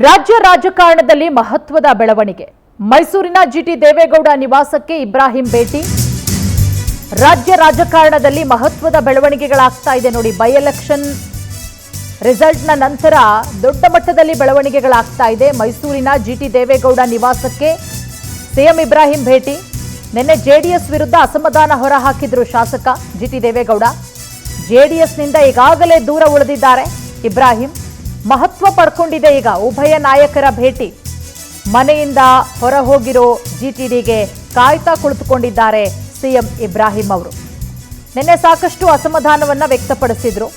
ರಾಜ್ಯ ರಾಜಕಾರಣದಲ್ಲಿ ಮಹತ್ವದ ಬೆಳವಣಿಗೆ. ಮೈಸೂರಿನ ಜಿಟಿ ದೇವೇಗೌಡ ನಿವಾಸಕ್ಕೆ ಇಬ್ರಾಹಿಂ ಭೇಟಿ. ರಾಜ್ಯ ರಾಜಕಾರಣದಲ್ಲಿ ಮಹತ್ವದ ಬೆಳವಣಿಗೆಗಳಾಗ್ತಾ ಇದೆ ನೋಡಿ. ಬೈ ಎಲೆಕ್ಷನ್ ರಿಸಲ್ಟ್ನ ನಂತರ ದೊಡ್ಡ ಮಟ್ಟದಲ್ಲಿ ಬೆಳವಣಿಗೆಗಳಾಗ್ತಾ ಇದೆ. ಮೈಸೂರಿನ ಜಿಟಿ ದೇವೇಗೌಡ ನಿವಾಸಕ್ಕೆ ಸಿಎಂ ಇಬ್ರಾಹಿಂ ಭೇಟಿ. ನಿನ್ನೆ ಜೆಡಿಎಸ್ ವಿರುದ್ಧ ಅಸಮಾಧಾನ ಹೊರಹಾಕಿದ್ರು ಶಾಸಕ ಜಿಟಿ ದೇವೇಗೌಡ. ಜೆಡಿಎಸ್ನಿಂದ ಈಗಾಗಲೇ ದೂರ ಉಳಿದಿದ್ದಾರೆ ಇಬ್ರಾಹಿಂ. ಮಹತ್ವ ಪಡ್ಕೊಂಡಿದೆ ಈಗ ಉಭಯ ನಾಯಕರ ಭೇಟಿ. ಮನೆಯಿಂದ ಹೊರ ಹೋಗಿರೋ ಜಿಟಿಡಿಗೆ ಕಾಯ್ತಾ ಕುಳಿತುಕೊಂಡಿದ್ದಾರೆ ಸಿಎಂ ಇಬ್ರಾಹಿಂ ಅವರು. ನಿನ್ನೆ ಸಾಕಷ್ಟು ಅಸಮಾಧಾನವನ್ನ ವ್ಯಕ್ತಪಡಿಸಿದ್ರು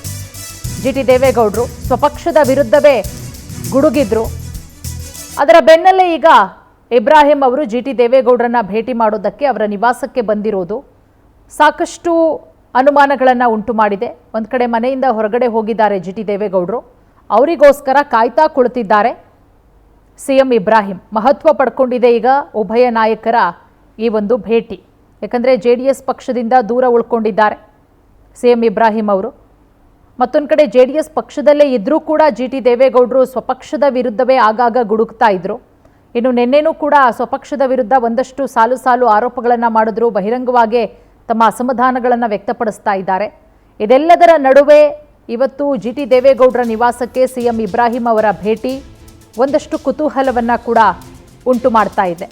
ಜಿಟಿ ದೇವೇಗೌಡರು. ಸ್ವಪಕ್ಷದ ವಿರುದ್ಧವೇ ಗುಡುಗಿದ್ರು. ಅದರ ಬೆನ್ನಲ್ಲೇ ಈಗ ಇಬ್ರಾಹಿಂ ಅವರು ಜಿಟಿ ದೇವೇಗೌಡರನ್ನ ಭೇಟಿ ಮಾಡೋದಕ್ಕೆ ಅವರ ನಿವಾಸಕ್ಕೆ ಬಂದಿರೋದು ಸಾಕಷ್ಟು ಅನುಮಾನಗಳನ್ನು ಉಂಟು ಮಾಡಿದೆ. ಒಂದು ಕಡೆ ಮನೆಯಿಂದ ಹೊರಗಡೆ ಹೋಗಿದ್ದಾರೆ ಜಿಟಿ ದೇವೇಗೌಡರು, ಅವರಿಗೋಸ್ಕರ ಕಾಯ್ತಾ ಕುಳಿತಿದ್ದಾರೆ ಸಿಎಂ ಇಬ್ರಾಹಿಂ. ಮಹತ್ವ ಪಡ್ಕೊಂಡಿದೆ ಈಗ ಉಭಯ ನಾಯಕರ ಈ ಒಂದು ಭೇಟಿ. ಯಾಕಂದರೆ ಜೆಡಿಎಸ್ ಪಕ್ಷದಿಂದ ದೂರ ಉಳ್ಕೊಂಡಿದ್ದಾರೆ ಸಿಎಂ ಇಬ್ರಾಹಿಂ ಅವರು. ಮತ್ತೊಂದು ಕಡೆ ಜೆಡಿಎಸ್ ಪಕ್ಷದಲ್ಲೇ ಇದ್ರೂ ಕೂಡ ಜಿಟಿ ದೇವೇಗೌಡರು ಸ್ವಪಕ್ಷದ ವಿರುದ್ಧವೇ ಆಗಾಗ ಗುಡುಕ್ತಾ ಇದ್ರು. ಇನ್ನು ನಿನ್ನೆನೂ ಕೂಡ ಸ್ವಪಕ್ಷದ ವಿರುದ್ಧ ಒಂದಷ್ಟು ಸಾಲು ಸಾಲು ಆರೋಪಗಳನ್ನು ಮಾಡಿದ್ರು. ಬಹಿರಂಗವಾಗಿ ತಮ್ಮ ಅಸಮಾಧಾನಗಳನ್ನು ವ್ಯಕ್ತಪಡಿಸ್ತಾ ಇದ್ದಾರೆ. ಇದೆಲ್ಲದರ ನಡುವೆ ಇವತ್ತು ಜಿಟಿ ದೇವೇಗೌಡರ ನಿವಾಸಕ್ಕೆ ಸಿಎಂ ಇಬ್ರಾಹಿಂ ಅವರ ಭೇಟಿ ಒಂದಷ್ಟು ಕುತೂಹಲವನ್ನು ಕೂಡ ಉಂಟು ಮಾಡ್ತಾ ಇದೆ.